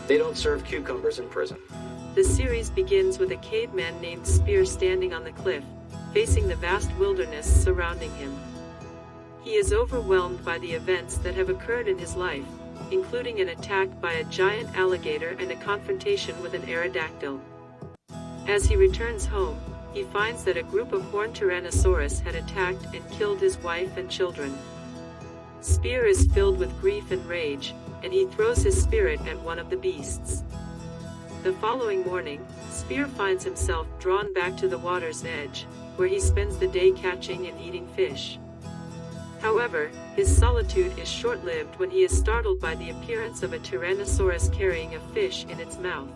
They don't serve cucumbers in prison. The series begins with a caveman named Spear standing on the cliff, facing the vast wilderness surrounding him. He is overwhelmed by the events that have occurred in his life, including an attack by a giant alligator and a confrontation with an aerodactyl. As he returns home, he finds that a group of horned Tyrannosaurus had attacked and killed his wife and children. Spear is filled with grief and rage, and he throws his spirit at one of the beasts. The following morning, Spear finds himself drawn back to the water's edge, where he spends the day catching and eating fish. However, his solitude is short-lived when he is startled by the appearance of a Tyrannosaurus carrying a fish in its mouth.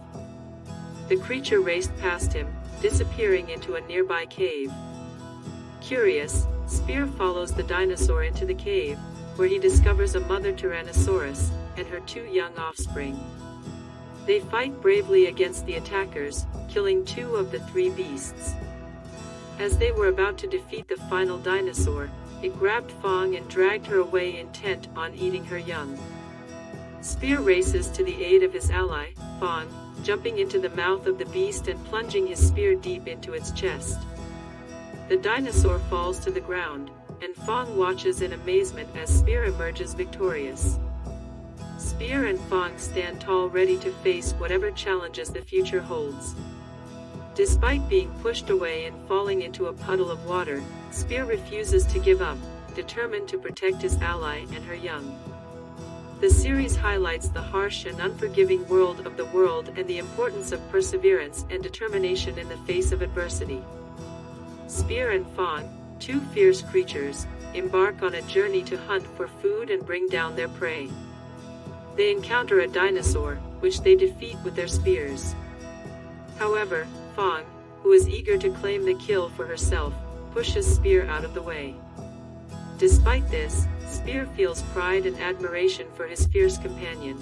The creature raced past him, disappearing into a nearby cave. Curious, Spear follows the dinosaur into the cave, where he discovers a mother Tyrannosaurus and her 2 young offspring. They fight bravely against the attackers, killing 2 of the 3 beasts. As they were about to defeat the final dinosaur, it grabbed Fong and dragged her away intent on eating her young. Spear races to the aid of his ally, Fong, jumping into the mouth of the beast and plunging his spear deep into its chest. The dinosaur falls to the ground, and Fong watches in amazement as Spear emerges victorious. Spear and Fong stand tall, ready to face whatever challenges the future holds. Despite being pushed away and falling into a puddle of water, Spear refuses to give up, determined to protect his ally and her young. The series highlights the harsh and unforgiving world of the world and the importance of perseverance and determination in the face of adversity. Spear and Fong, 2 fierce creatures, embark on a journey to hunt for food and bring down their prey. They encounter a dinosaur, which they defeat with their spears. However, Fong, who is eager to claim the kill for herself, pushes Spear out of the way. Despite this, Spear feels pride and admiration for his fierce companion.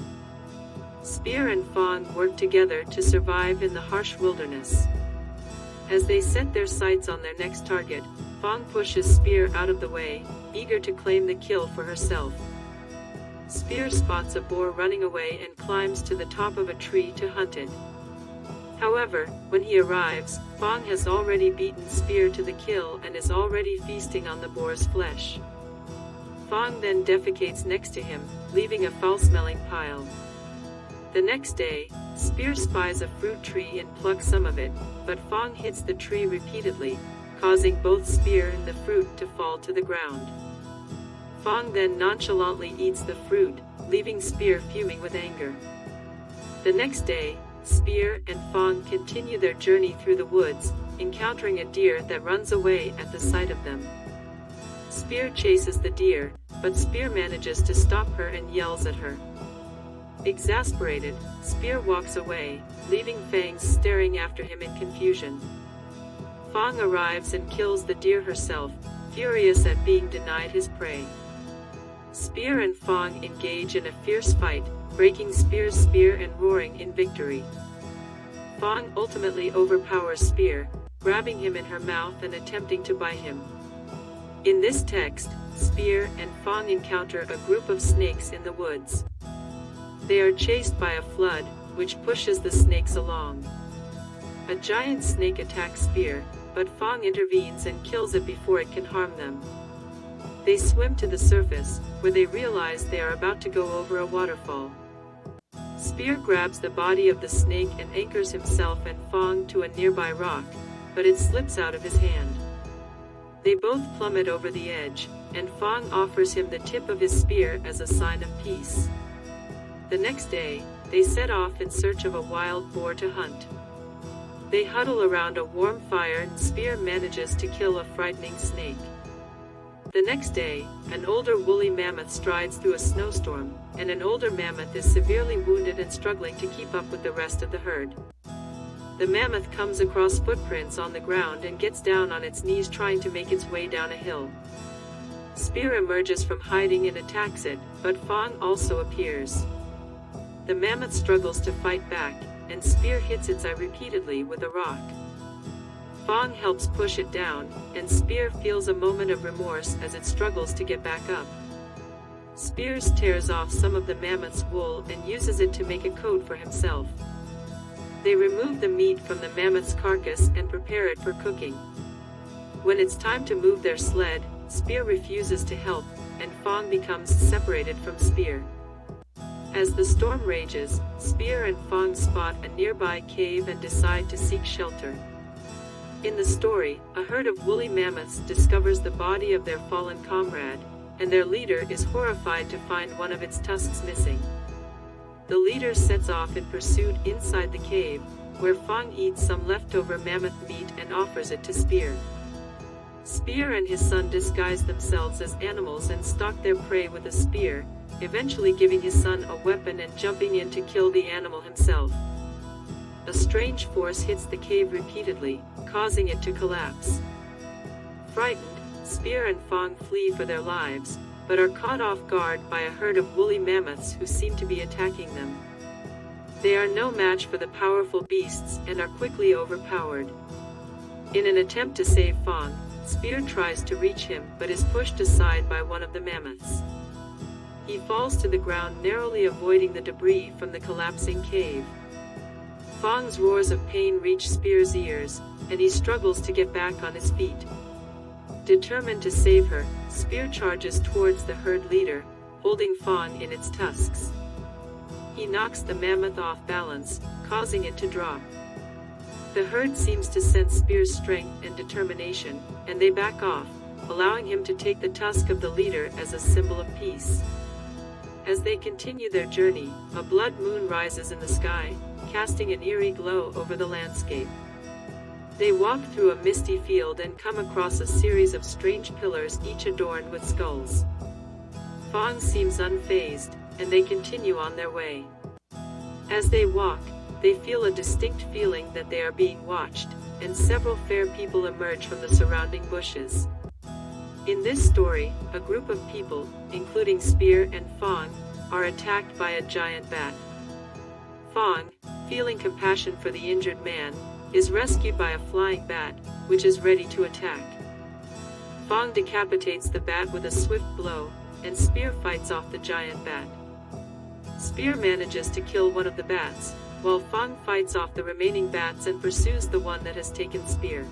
Spear and Fong work together to survive in the harsh wilderness. As they set their sights on their next target, Fong pushes Spear out of the way, eager to claim the kill for herself. Spear spots a boar running away and climbs to the top of a tree to hunt it. However, when he arrives, Fong has already beaten Spear to the kill and is already feasting on the boar's flesh. Fong then defecates next to him, leaving a foul-smelling pile. The next day, Spear spies a fruit tree and plucks some of it, but Fong hits the tree repeatedly, causing both Spear and the fruit to fall to the ground. Fong then nonchalantly eats the fruit, leaving Spear fuming with anger. The next day, Spear and Fong continue their journey through the woods, encountering a deer that runs away at the sight of them. Spear chases the deer, but Spear manages to stop her and yells at her. Exasperated, Spear walks away, leaving Fangs staring after him in confusion. Fong arrives and kills the deer herself, furious at being denied his prey. Spear and Fong engage in a fierce fight, breaking Spear's spear and roaring in victory. Fong ultimately overpowers Spear, grabbing him in her mouth and attempting to bite him. In this text, Spear and Fong encounter a group of snakes in the woods. They are chased by a flood, which pushes the snakes along. A giant snake attacks Spear, but Fong intervenes and kills it before it can harm them. They swim to the surface, where they realize they are about to go over a waterfall. Spear grabs the body of the snake and anchors himself and Fong to a nearby rock, but it slips out of his hand. They both plummet over the edge, and Fong offers him the tip of his spear as a sign of peace. The next day, they set off in search of a wild boar to hunt. They huddle around a warm fire and Spear manages to kill a frightening snake. The next day, an older woolly mammoth strides through a snowstorm, and an older mammoth is severely wounded and struggling to keep up with the rest of the herd. The mammoth comes across footprints on the ground and gets down on its knees trying to make its way down a hill. Spear emerges from hiding and attacks it, but Fong also appears. The mammoth struggles to fight back, and Spear hits its eye repeatedly with a rock. Fong helps push it down, and Spear feels a moment of remorse as it struggles to get back up. Spears tears off some of the mammoth's wool and uses it to make a coat for himself. They remove the meat from the mammoth's carcass and prepare it for cooking. When it's time to move their sled, Spear refuses to help, and Fong becomes separated from Spear. As the storm rages, Spear and Fong spot a nearby cave and decide to seek shelter. In the story, a herd of woolly mammoths discovers the body of their fallen comrade, and their leader is horrified to find one of its tusks missing. The leader sets off in pursuit inside the cave, where Fong eats some leftover mammoth meat and offers it to Spear. Spear and his son disguise themselves as animals and stalk their prey with a spear, eventually giving his son a weapon and jumping in to kill the animal himself. A strange force hits the cave repeatedly, causing it to collapse. Frightened, Spear and Fong flee for their lives, but are caught off guard by a herd of woolly mammoths who seem to be attacking them. They are no match for the powerful beasts and are quickly overpowered. In an attempt to save Fong, Spear tries to reach him but is pushed aside by one of the mammoths. He falls to the ground, narrowly avoiding the debris from the collapsing cave. Fong's roars of pain reach Spear's ears, and he struggles to get back on his feet. Determined to save her, Spear charges towards the herd leader, holding Fong in its tusks. He knocks the mammoth off balance, causing it to drop. The herd seems to sense Spear's strength and determination, and they back off, allowing him to take the tusk of the leader as a symbol of peace. As they continue their journey, a blood moon rises in the sky, casting an eerie glow over the landscape. They walk through a misty field and come across a series of strange pillars, each adorned with skulls. Fong seems unfazed, and they continue on their way. As they walk, they feel a distinct feeling that they are being watched, and several fair people emerge from the surrounding bushes. In this story, a group of people, including Spear and Fong, are attacked by a giant bat. Fong, feeling compassion for the injured man, is rescued by a flying bat, which is ready to attack. Fong decapitates the bat with a swift blow, and Spear fights off the giant bat. Spear manages to kill one of the bats, while Fong fights off the remaining bats and pursues the one that has taken Spear.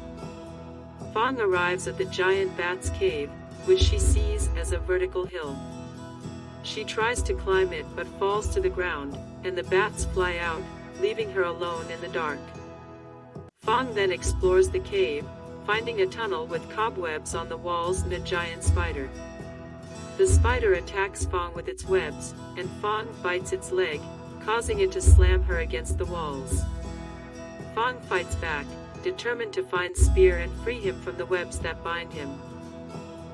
Fong arrives at the giant bat's cave, which she sees as a vertical hill. She tries to climb it but falls to the ground, and the bats fly out, leaving her alone in the dark. Fong then explores the cave, finding a tunnel with cobwebs on the walls and a giant spider. The spider attacks Fong with its webs, and Fong bites its leg, causing it to slam her against the walls. Fong fights back, determined to find Spear and free him from the webs that bind him.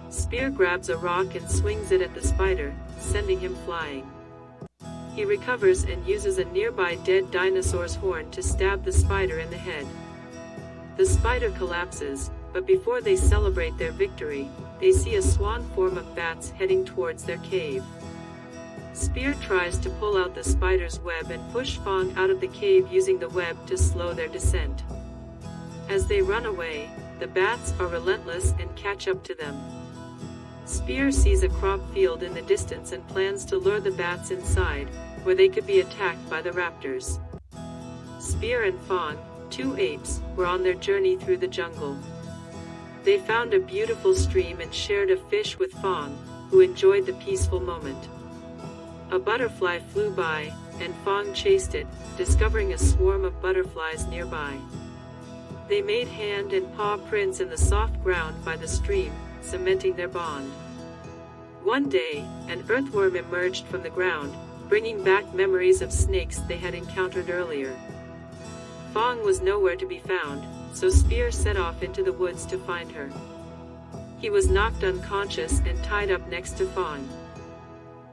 Spear grabs a rock and swings it at the spider, sending him flying. He recovers and uses a nearby dead dinosaur's horn to stab the spider in the head. The spider collapses, but before they celebrate their victory, they see a swan form of bats heading towards their cave. Spear tries to pull out the spider's web and push Fong out of the cave using the web to slow their descent. As they run away, the bats are relentless and catch up to them. Spear sees a crop field in the distance and plans to lure the bats inside, where they could be attacked by the raptors. Spear and Fong, two apes, were on their journey through the jungle. They found a beautiful stream and shared a fish with Fong, who enjoyed the peaceful moment. A butterfly flew by, and Fong chased it, discovering a swarm of butterflies nearby. They made hand and paw prints in the soft ground by the stream, cementing their bond. One day, an earthworm emerged from the ground, bringing back memories of snakes they had encountered earlier. Fong was nowhere to be found, so Spear set off into the woods to find her. He was knocked unconscious and tied up next to Fong.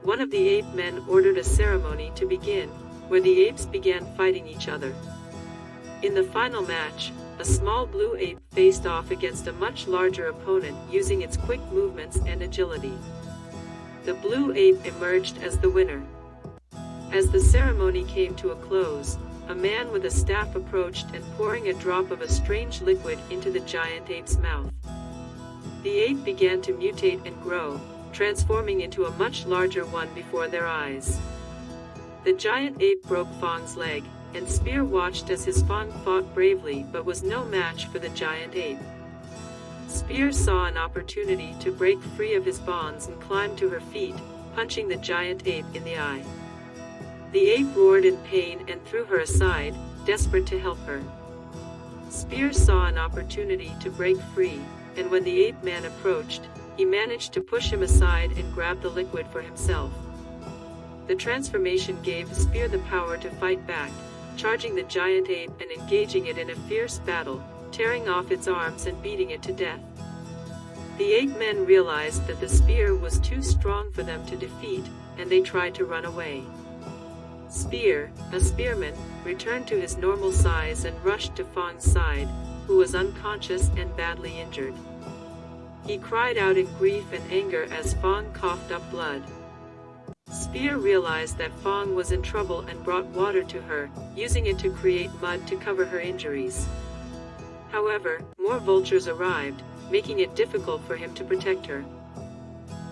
One of the ape men ordered a ceremony to begin, where the apes began fighting each other. In the final match, a small blue ape faced off against a much larger opponent using its quick movements and agility. The blue ape emerged as the winner. As the ceremony came to a close, a man with a staff approached and pouring a drop of a strange liquid into the giant ape's mouth. The ape began to mutate and grow, transforming into a much larger one before their eyes. The giant ape broke Fong's leg, and Spear watched as his Fong fought bravely but was no match for the giant ape. Spear saw an opportunity to break free of his bonds and climbed to her feet, punching the giant ape in the eye. The ape roared in pain and threw her aside, desperate to help her. Spear saw an opportunity to break free, and when the ape man approached, he managed to push him aside and grab the liquid for himself. The transformation gave Spear the power to fight back, charging the giant ape and engaging it in a fierce battle, tearing off its arms and beating it to death. The ape men realized that the spear was too strong for them to defeat, and they tried to run away. Spear, a spearman, returned to his normal size and rushed to Fong's side, who was unconscious and badly injured. He cried out in grief and anger as Fong coughed up blood. Spear realized that Fong was in trouble and brought water to her, using it to create mud to cover her injuries. However, more vultures arrived, making it difficult for him to protect her.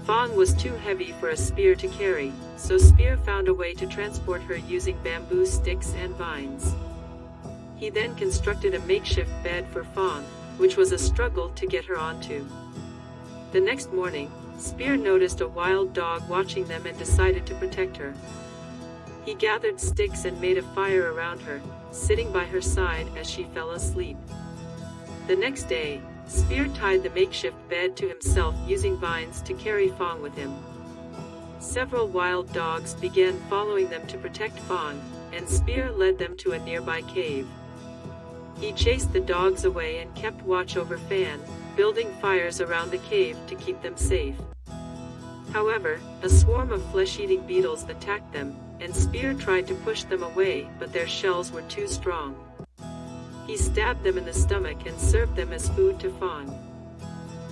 Fong was too heavy for a spear to carry, so Spear found a way to transport her using bamboo sticks and vines. He then constructed a makeshift bed for Fong, which was a struggle to get her onto. The next morning, Spear noticed a wild dog watching them and decided to protect her. He gathered sticks and made a fire around her, sitting by her side as she fell asleep. The next day, Spear tied the makeshift bed to himself using vines to carry Fong with him. Several wild dogs began following them to protect Fong, and Spear led them to a nearby cave. He chased the dogs away and kept watch over Fan, building fires around the cave to keep them safe. However, a swarm of flesh-eating beetles attacked them, and Spear tried to push them away, but their shells were too strong. He stabbed them in the stomach and served them as food to Fong.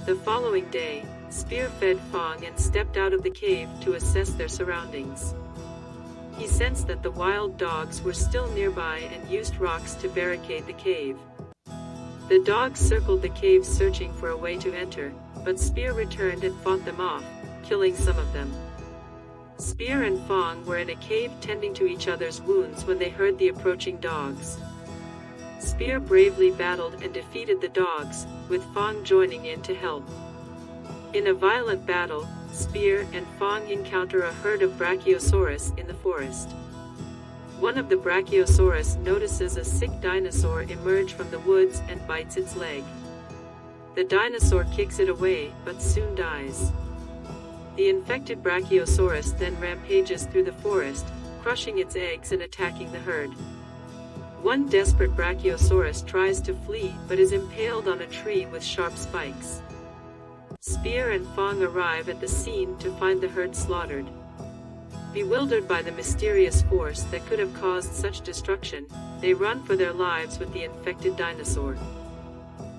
The following day, Spear fed Fong and stepped out of the cave to assess their surroundings. He sensed that the wild dogs were still nearby and used rocks to barricade the cave. The dogs circled the cave searching for a way to enter, but Spear returned and fought them off, killing some of them. Spear and Fong were in a cave tending to each other's wounds when they heard the approaching dogs. Spear bravely battled and defeated the dogs, with Fong joining in to help. In a violent battle, Spear and Fong encounter a herd of Brachiosaurus in the forest. One of the Brachiosaurus notices a sick dinosaur emerge from the woods and bites its leg. The dinosaur kicks it away, but soon dies. The infected Brachiosaurus then rampages through the forest, crushing its eggs and attacking the herd. One desperate Brachiosaurus tries to flee but is impaled on a tree with sharp spikes. Spear and Fong arrive at the scene to find the herd slaughtered. Bewildered by the mysterious force that could have caused such destruction, they run for their lives with the infected dinosaur.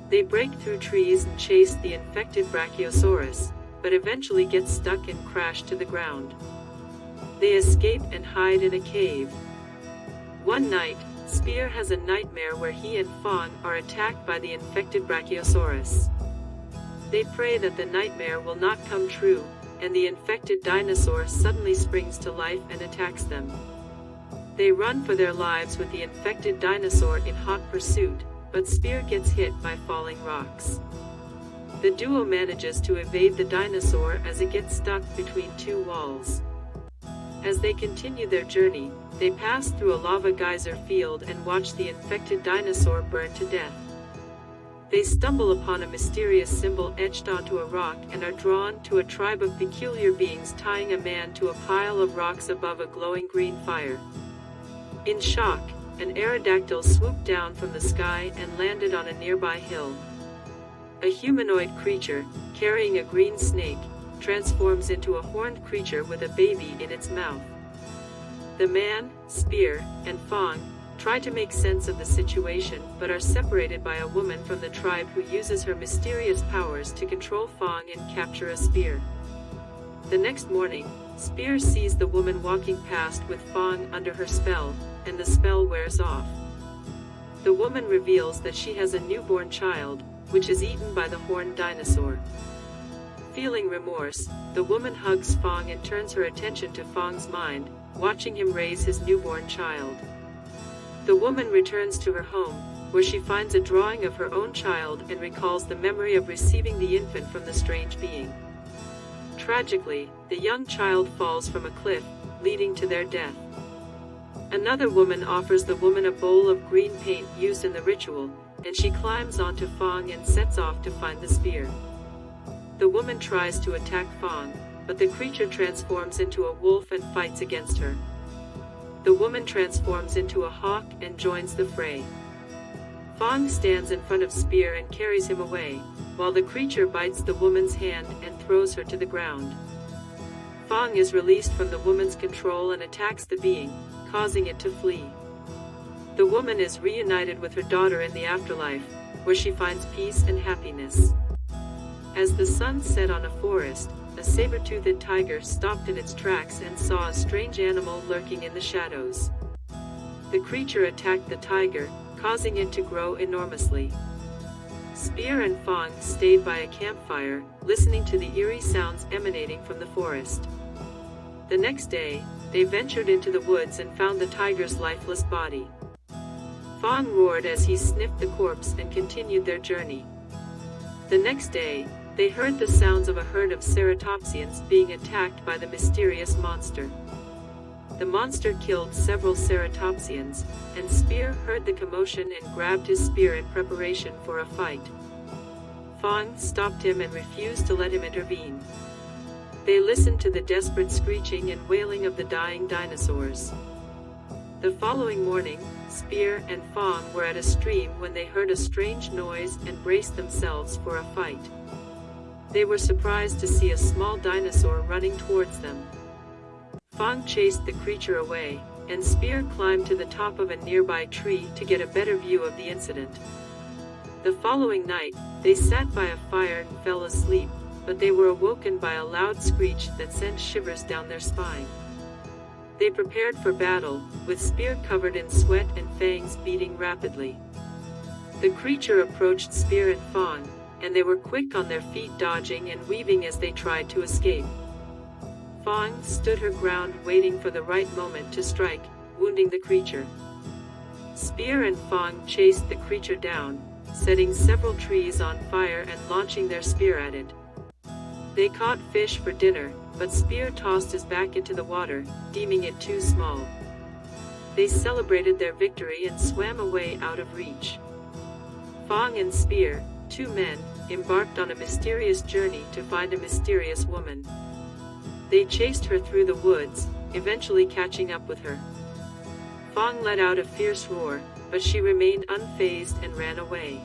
They break through trees and chase the infected Brachiosaurus, but eventually get stuck and crash to the ground. They escape and hide in a cave. One night, Spear has a nightmare where he and Fong are attacked by the infected Brachiosaurus. They pray that the nightmare will not come true, and the infected dinosaur suddenly springs to life and attacks them. They run for their lives with the infected dinosaur in hot pursuit, but Spear gets hit by falling rocks. The duo manages to evade the dinosaur as it gets stuck between two walls. As they continue their journey, they pass through a lava geyser field and watch the infected dinosaur burn to death. They stumble upon a mysterious symbol etched onto a rock and are drawn to a tribe of peculiar beings tying a man to a pile of rocks above a glowing green fire. In shock, an Aerodactyl swooped down from the sky and landed on a nearby hill. A humanoid creature, carrying a green snake, transforms into a horned creature with a baby in its mouth. The man, Spear, and Fong try to make sense of the situation but are separated by a woman from the tribe who uses her mysterious powers to control Fong and capture a spear. The next morning, Spear sees the woman walking past with Fong under her spell, and the spell wears off. The woman reveals that she has a newborn child, which is eaten by the horned dinosaur. Feeling remorse, the woman hugs Fong and turns her attention to Fong's mind, watching him raise his newborn child. The woman returns to her home, where she finds a drawing of her own child and recalls the memory of receiving the infant from the strange being. Tragically, the young child falls from a cliff, leading to their death. Another woman offers the woman a bowl of green paint used in the ritual, and she climbs onto Fong and sets off to find the spear. The woman tries to attack Fong, but the creature transforms into a wolf and fights against her. The woman transforms into a hawk and joins the fray. Fong stands in front of Spear and carries him away, while the creature bites the woman's hand and throws her to the ground. Fong is released from the woman's control and attacks the being, causing it to flee. The woman is reunited with her daughter in the afterlife, where she finds peace and happiness. As the sun set on a forest, a saber-toothed tiger stopped in its tracks and saw a strange animal lurking in the shadows. The creature attacked the tiger, causing it to grow enormously. Spear and Fong stayed by a campfire, listening to the eerie sounds emanating from the forest. The next day, they ventured into the woods and found the tiger's lifeless body. Fong roared as he sniffed the corpse and continued their journey. The next day, they heard the sounds of a herd of ceratopsians being attacked by the mysterious monster. The monster killed several ceratopsians, and Spear heard the commotion and grabbed his spear in preparation for a fight. Fong stopped him and refused to let him intervene. They listened to the desperate screeching and wailing of the dying dinosaurs. The following morning, Spear and Fong were at a stream when they heard a strange noise and braced themselves for a fight. They were surprised to see a small dinosaur running towards them. Fong chased the creature away, and Spear climbed to the top of a nearby tree to get a better view of the incident. The following night, they sat by a fire and fell asleep, but they were awoken by a loud screech that sent shivers down their spine. They prepared for battle, with Spear covered in sweat and fangs beating rapidly. The creature approached Spear and Fong, and they were quick on their feet, dodging and weaving as they tried to escape. Fong stood her ground, waiting for the right moment to strike, wounding the creature. Spear and Fong chased the creature down, setting several trees on fire and launching their spear at it. They caught fish for dinner, but Spear tossed his back into the water, deeming it too small. They celebrated their victory and swam away out of reach. Fong and Spear, two men, embarked on a mysterious journey to find a mysterious woman. They chased her through the woods, eventually catching up with her. Fong let out a fierce roar, but she remained unfazed and ran away.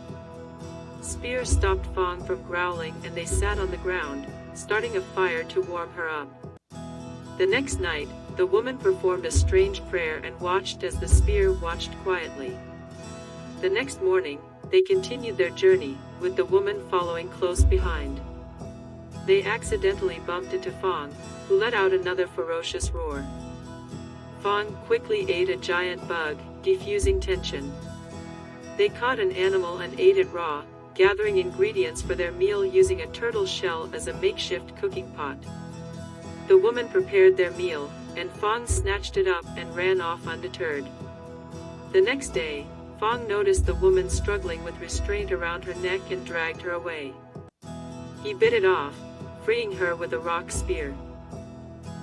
Spear stopped Fong from growling and they sat on the ground, starting a fire to warm her up. The next night, the woman performed a strange prayer and watched as the spear watched quietly. The next morning, they continued their journey, with the woman following close behind. They accidentally bumped into Fong, who let out another ferocious roar. Fong quickly ate a giant bug, diffusing tension. They caught an animal and ate it raw, gathering ingredients for their meal using a turtle shell as a makeshift cooking pot. The woman prepared their meal, and Fong snatched it up and ran off undeterred. The next day, Fong noticed the woman struggling with restraint around her neck and dragged her away. He bit it off, freeing her with a rock spear.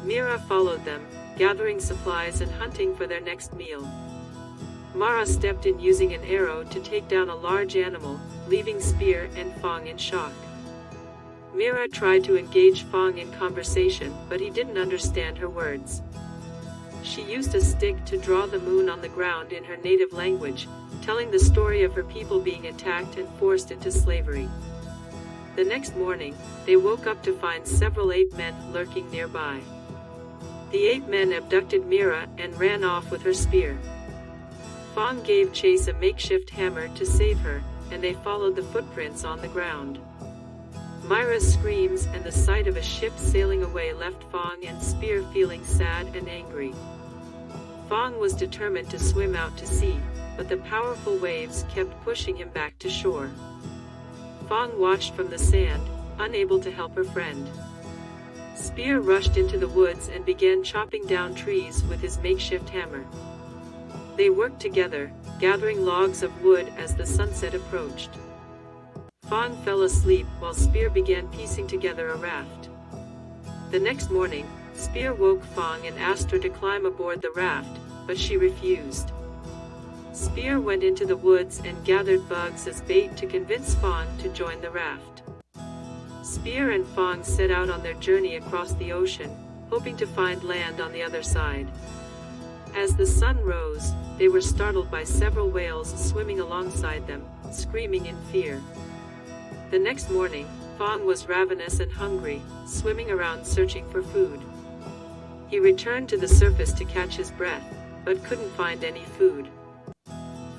Mira followed them, gathering supplies and hunting for their next meal. Mara stepped in using an arrow to take down a large animal, leaving Spear and Fong in shock. Mira tried to engage Fong in conversation, but he didn't understand her words. She used a stick to draw the moon on the ground in her native language, telling the story of her people being attacked and forced into slavery. The next morning, they woke up to find several ape men lurking nearby. The ape men abducted Mira and ran off with her spear. Fong gave Chase a makeshift hammer to save her, and they followed the footprints on the ground. Myra's screams and the sight of a ship sailing away left Fong and Spear feeling sad and angry. Fong was determined to swim out to sea, but the powerful waves kept pushing him back to shore. Fong watched from the sand, unable to help her friend. Spear rushed into the woods and began chopping down trees with his makeshift hammer. They worked together, gathering logs of wood as the sunset approached. Fong fell asleep while Spear began piecing together a raft. The next morning, Spear woke Fong and asked her to climb aboard the raft, but she refused. Spear went into the woods and gathered bugs as bait to convince Fong to join the raft. Spear and Fong set out on their journey across the ocean, hoping to find land on the other side. As the sun rose, they were startled by several whales swimming alongside them, screaming in fear. The next morning, Fong was ravenous and hungry, swimming around searching for food. He returned to the surface to catch his breath, but couldn't find any food.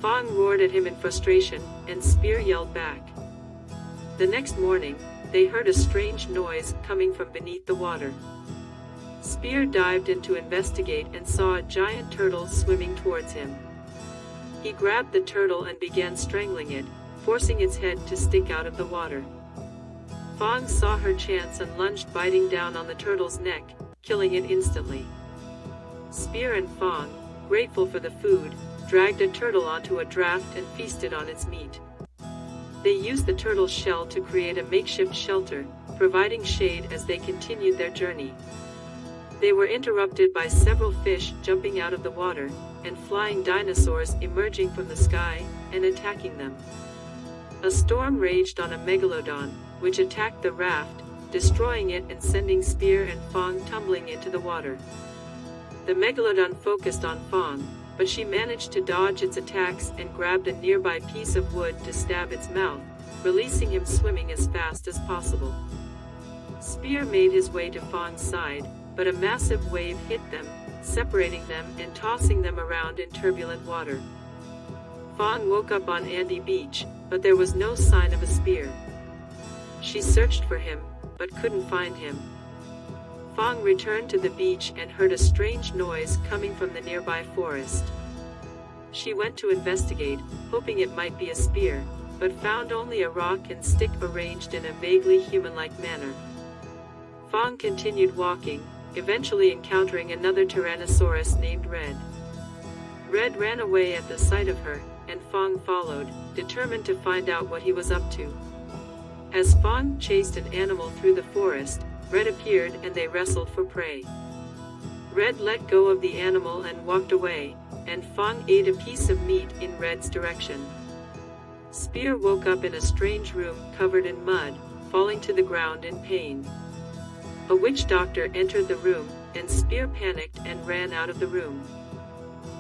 Fong roared at him in frustration, and Spear yelled back. The next morning, they heard a strange noise coming from beneath the water. Spear dived in to investigate and saw a giant turtle swimming towards him. He grabbed the turtle and began strangling it, forcing its head to stick out of the water. Fong saw her chance and lunged, biting down on the turtle's neck, killing it instantly. Spear and Fong, grateful for the food, dragged a turtle onto a draft and feasted on its meat. They used the turtle's shell to create a makeshift shelter, providing shade as they continued their journey. They were interrupted by several fish jumping out of the water, and flying dinosaurs emerging from the sky and attacking them. A storm raged on a megalodon, which attacked the raft, destroying it and sending Spear and Fong tumbling into the water. The megalodon focused on Fong, but she managed to dodge its attacks and grabbed a nearby piece of wood to stab its mouth, releasing him swimming as fast as possible. Spear made his way to Fong's side, but a massive wave hit them, separating them and tossing them around in turbulent water. Fong woke up on Andy Beach, but there was no sign of a Spear. She searched for him, but couldn't find him. Fong returned to the beach and heard a strange noise coming from the nearby forest. She went to investigate, hoping it might be a spear, but found only a rock and stick arranged in a vaguely human-like manner. Fong continued walking, eventually encountering another Tyrannosaurus named Red. Red ran away at the sight of her, and Fong followed, determined to find out what he was up to. As Fong chased an animal through the forest, Red appeared and they wrestled for prey. Red let go of the animal and walked away, and Fong ate a piece of meat in Red's direction. Spear woke up in a strange room covered in mud, falling to the ground in pain. A witch doctor entered the room, and Spear panicked and ran out of the room.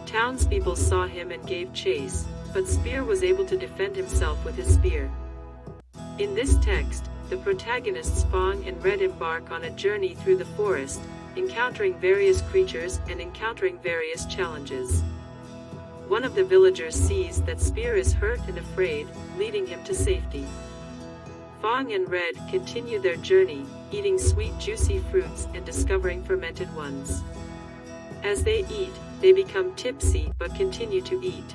Townspeople saw him and gave chase, but Spear was able to defend himself with his spear. In this text, the protagonists Fong and Red embark on a journey through the forest, encountering various creatures and encountering various challenges. One of the villagers sees that Spear is hurt and afraid, leading him to safety. Fong and Red continue their journey, eating sweet juicy fruits and discovering fermented ones. As they eat, they become tipsy but continue to eat.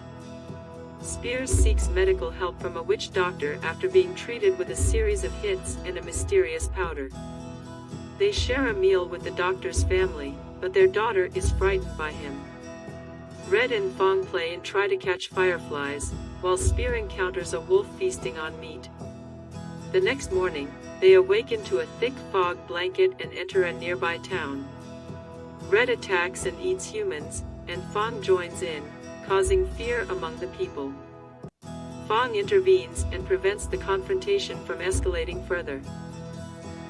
Spear seeks medical help from a witch doctor after being treated with a series of hits and a mysterious powder. They share a meal with the doctor's family, but their daughter is frightened by him. Red and Fong play and try to catch fireflies, while Spear encounters a wolf feasting on meat. The next morning, they awaken to a thick fog blanket and enter a nearby town. Red attacks and eats humans, and Fong joins in, causing fear among the people. Fong intervenes and prevents the confrontation from escalating further.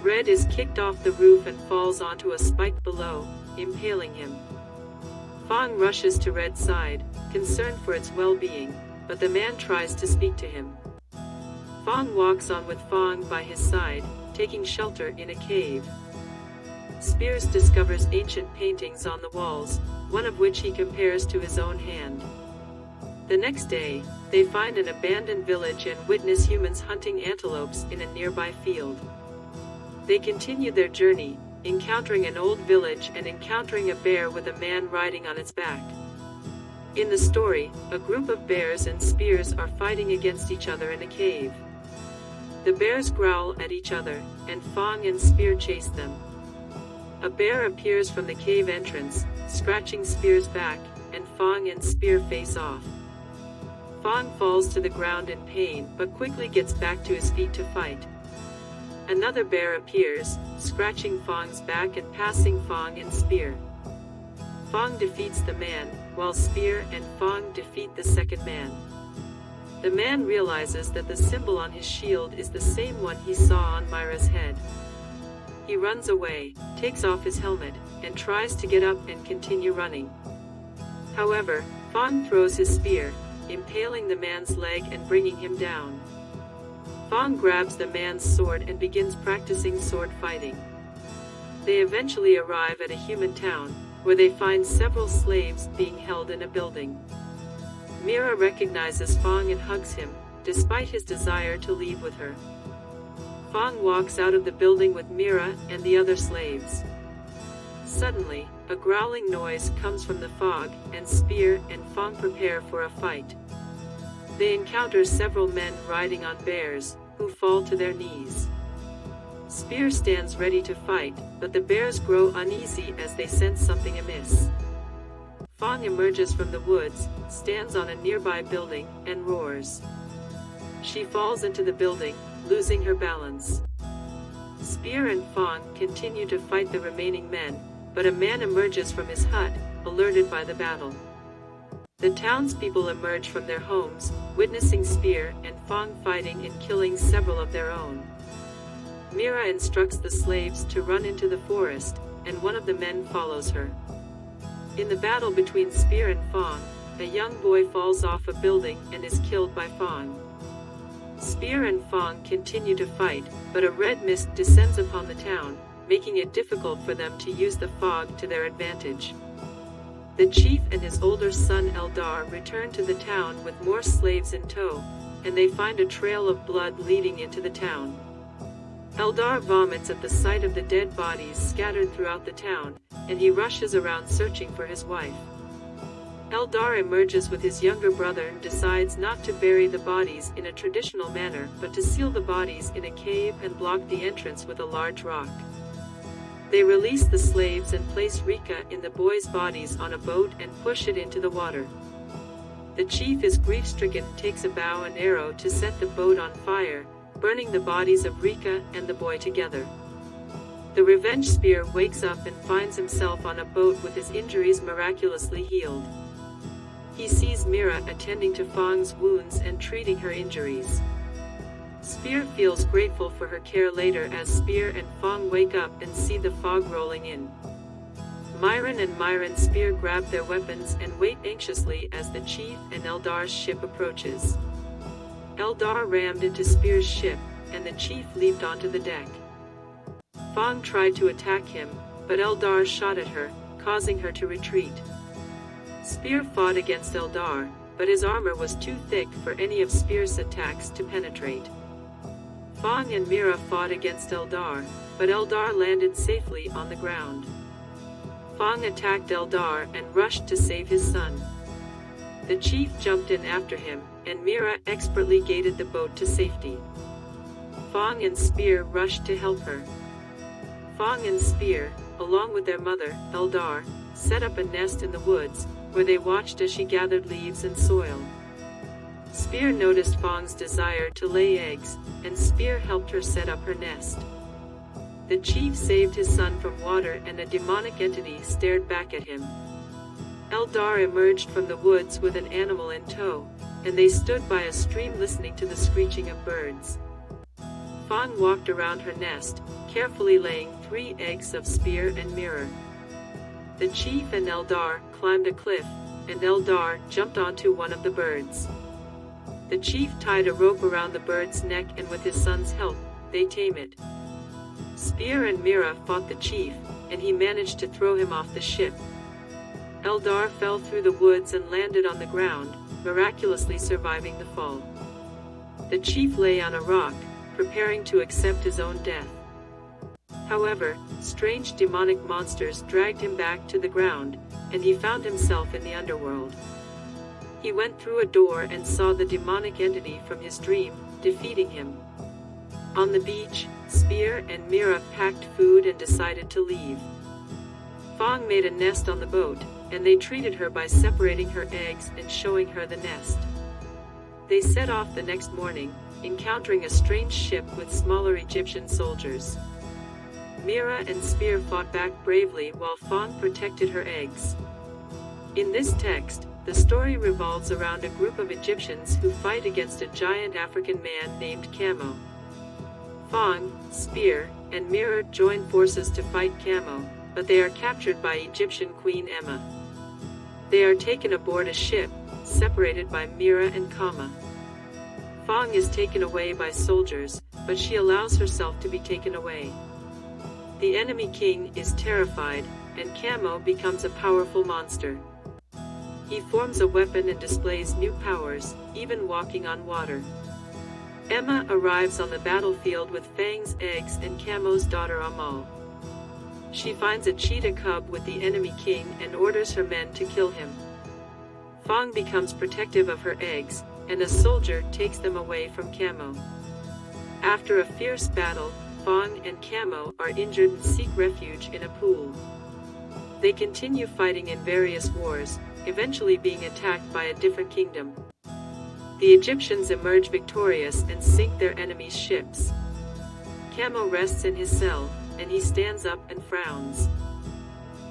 Red is kicked off the roof and falls onto a spike below, impaling him. Fong rushes to Red's side, concerned for its well-being, but the man tries to speak to him. Fong walks on with Fong by his side, taking shelter in a cave. Spears discovers ancient paintings on the walls, one of which he compares to his own hand. The next day, they find an abandoned village and witness humans hunting antelopes in a nearby field. They continue their journey, encountering an old village and encountering a bear with a man riding on its back. In the story, a group of bears and spears are fighting against each other in a cave. The bears growl at each other, and Fong and Spear chase them. A bear appears from the cave entrance, scratching Spear's back, and Fong and Spear face off. Fong falls to the ground in pain but quickly gets back to his feet to fight. Another bear appears, scratching Fong's back and passing Fong and Spear. Fong defeats the man, while Spear and Fong defeat the second man. The man realizes that the symbol on his shield is the same one he saw on Myra's head. He runs away, takes off his helmet, and tries to get up and continue running. However, Fong throws his spear, impaling the man's leg and bringing him down. Fong grabs the man's sword and begins practicing sword fighting. They eventually arrive at a human town, where they find several slaves being held in a building. Mira recognizes Fong and hugs him, despite his desire to leave with her. Fong walks out of the building with Mira and the other slaves. Suddenly, a growling noise comes from the fog, and Spear and Fong prepare for a fight. They encounter several men riding on bears, who fall to their knees. Spear stands ready to fight, but the bears grow uneasy as they sense something amiss. Fong emerges from the woods, stands on a nearby building, and roars. She falls into the building, losing her balance. Spear and Fong continue to fight the remaining men, but a man emerges from his hut, alerted by the battle. The townspeople emerge from their homes, witnessing Spear and Fong fighting and killing several of their own. Mira instructs the slaves to run into the forest, and one of the men follows her. In the battle between Spear and Fong, a young boy falls off a building and is killed by Fong. Spear and Fong continue to fight, but a red mist descends upon the town, making it difficult for them to use the fog to their advantage. The chief and his older son Eldar return to the town with more slaves in tow, and they find a trail of blood leading into the town. Eldar vomits at the sight of the dead bodies scattered throughout the town, and he rushes around searching for his wife. Eldar emerges with his younger brother and decides not to bury the bodies in a traditional manner but to seal the bodies in a cave and block the entrance with a large rock. They release the slaves and place Rika in the boys' bodies on a boat and push it into the water. The chief is grief-stricken, takes a bow and arrow to set the boat on fire, burning the bodies of Rika and the boy together. The revenge Spear wakes up and finds himself on a boat with his injuries miraculously healed. He sees Mira attending to Fong's wounds and treating her injuries. Spear feels grateful for her care later as Spear and Fong wake up and see the fog rolling in. Myron and Spear grab their weapons and wait anxiously as the chief and Eldar's ship approaches. Eldar rammed into Spear's ship, and the chief leaped onto the deck. Fong tried to attack him, but Eldar shot at her, causing her to retreat. Spear fought against Eldar, but his armor was too thick for any of Spear's attacks to penetrate. Fong and Mira fought against Eldar, but Eldar landed safely on the ground. Fong attacked Eldar and rushed to save his son. The chief jumped in after him, and Mira expertly guided the boat to safety. Fong and Spear rushed to help her. Fong and Spear, along with their mother, Eldar, set up a nest in the woods, where they watched as she gathered leaves and soil. Spear noticed Fong's desire to lay eggs, and Spear helped her set up her nest. The chief saved his son from water and a demonic entity stared back at him. Eldar emerged from the woods with an animal in tow, and they stood by a stream listening to the screeching of birds. Fong walked around her nest, carefully laying 3 eggs of Spear and Mirror. The chief and Eldar climbed a cliff, and Eldar jumped onto one of the birds. The chief tied a rope around the bird's neck, and with his son's help, they tame it. Spear and Mira fought the chief, and he managed to throw him off the ship. Eldar fell through the woods and landed on the ground, miraculously surviving the fall. The chief lay on a rock, preparing to accept his own death. However, strange demonic monsters dragged him back to the ground, and he found himself in the underworld. He went through a door and saw the demonic entity from his dream, defeating him. On the beach, Spear and Mira packed food and decided to leave. Fong made a nest on the boat, and they treated her by separating her eggs and showing her the nest. They set off the next morning, encountering a strange ship with smaller Egyptian soldiers. Mira and Spear fought back bravely while Fong protected her eggs. In this text, the story revolves around a group of Egyptians who fight against a giant African man named Camo. Fong, Spear, and Mira join forces to fight Camo, but they are captured by Egyptian Queen Emma. They are taken aboard a ship, separated by Mira and Kama. Fong is taken away by soldiers, but she allows herself to be taken away. The enemy king is terrified, and Camo becomes a powerful monster. He forms a weapon and displays new powers, even walking on water. Emma arrives on the battlefield with Fang's eggs and Camo's daughter Amal. She finds a cheetah cub with the enemy king and orders her men to kill him. Fong becomes protective of her eggs, and a soldier takes them away from Camo. After a fierce battle, Fong and Camo are injured and seek refuge in a pool. They continue fighting in various wars, eventually being attacked by a different kingdom. The Egyptians emerge victorious and sink their enemies' ships. Camo rests in his cell, and he stands up and frowns.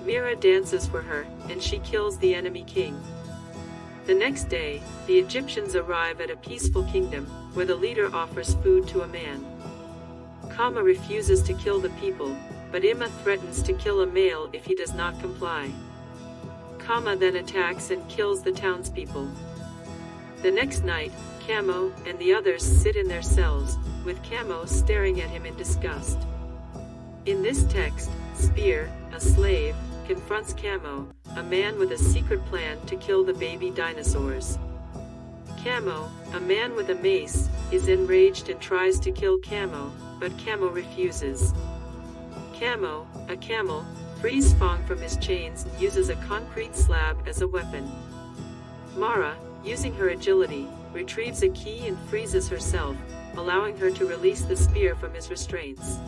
Mira dances for her, and she kills the enemy king. The next day, the Egyptians arrive at a peaceful kingdom, where the leader offers food to a man. Kama refuses to kill the people, but Emma threatens to kill a male if he does not comply. Kama then attacks and kills the townspeople. The next night, Camo and the others sit in their cells, with Camo staring at him in disgust. In this text, Spear, a slave, confronts Camo, a man with a secret plan to kill the baby dinosaurs. Camo, a man with a mace, is enraged and tries to kill Camo, but Camo refuses. Camo, a camel, frees Fong from his chains and uses a concrete slab as a weapon. Mara, using her agility, retrieves a key and freezes herself, allowing her to release the spear from his restraints.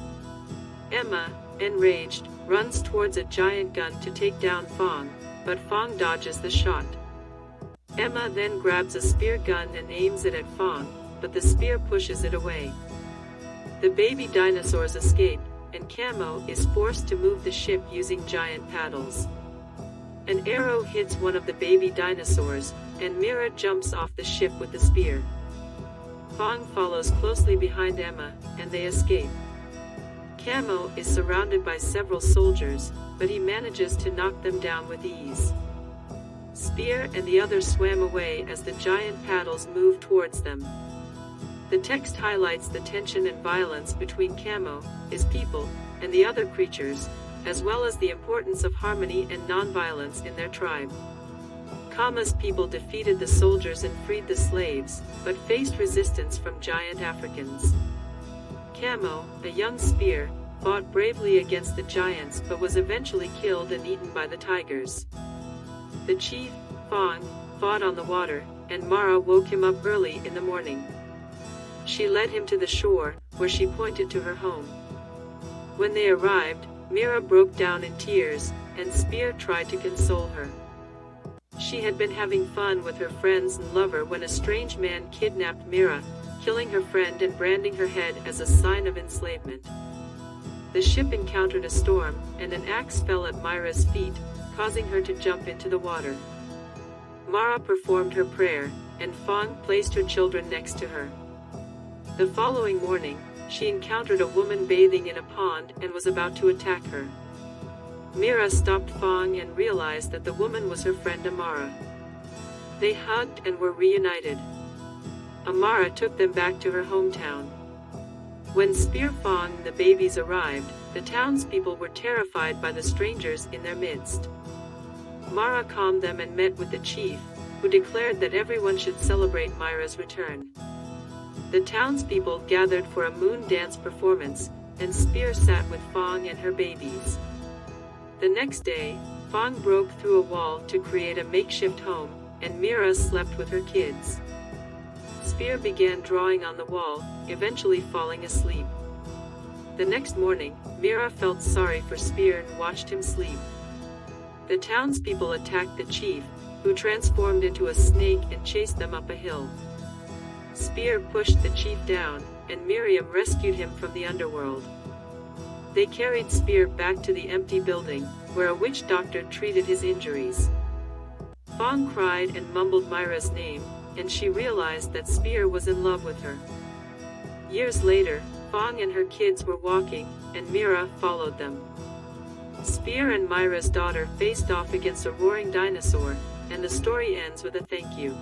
Emma, enraged, runs towards a giant gun to take down Fong, but Fong dodges the shot. Emma then grabs a spear gun and aims it at Fong, but the spear pushes it away. The baby dinosaurs escape, and Camo is forced to move the ship using giant paddles. An arrow hits one of the baby dinosaurs, and Mira jumps off the ship with the spear. Fong follows closely behind Emma, and they escape. Camo is surrounded by several soldiers, but he manages to knock them down with ease. Spear and the others swam away as the giant paddles moved towards them. The text highlights the tension and violence between Camo, his people, and the other creatures, as well as the importance of harmony and non-violence in their tribe. Kama's people defeated the soldiers and freed the slaves, but faced resistance from giant Africans. Camo, a young spear, fought bravely against the giants but was eventually killed and eaten by the tigers. The chief, Fong, fought on the water, and Mara woke him up early in the morning. She led him to the shore, where she pointed to her home. When they arrived, Mira broke down in tears, and Spear tried to console her. She had been having fun with her friends and lover when a strange man kidnapped Mira, killing her friend and branding her head as a sign of enslavement. The ship encountered a storm, and an axe fell at Mira's feet, causing her to jump into the water. Mara performed her prayer, and Fong placed her children next to her. The following morning, she encountered a woman bathing in a pond and was about to attack her. Mira stopped Fong and realized that the woman was her friend Amara. They hugged and were reunited. Amara took them back to her hometown. When Spear Fong and the babies arrived, the townspeople were terrified by the strangers in their midst. Mara calmed them and met with the chief, who declared that everyone should celebrate Mira's return. The townspeople gathered for a moon dance performance, and Spear sat with Fong and her babies. The next day, Fong broke through a wall to create a makeshift home, and Mira slept with her kids. Spear began drawing on the wall, eventually falling asleep. The next morning, Mira felt sorry for Spear and watched him sleep. The townspeople attacked the chief, who transformed into a snake and chased them up a hill. Spear pushed the chief down, and Miriam rescued him from the underworld. They carried Spear back to the empty building, where a witch doctor treated his injuries. Fong cried and mumbled Myra's name, and she realized that Spear was in love with her. Years later, Fong and her kids were walking, and Mira followed them. Spear and Myra's daughter faced off against a roaring dinosaur, and the story ends with a thank you.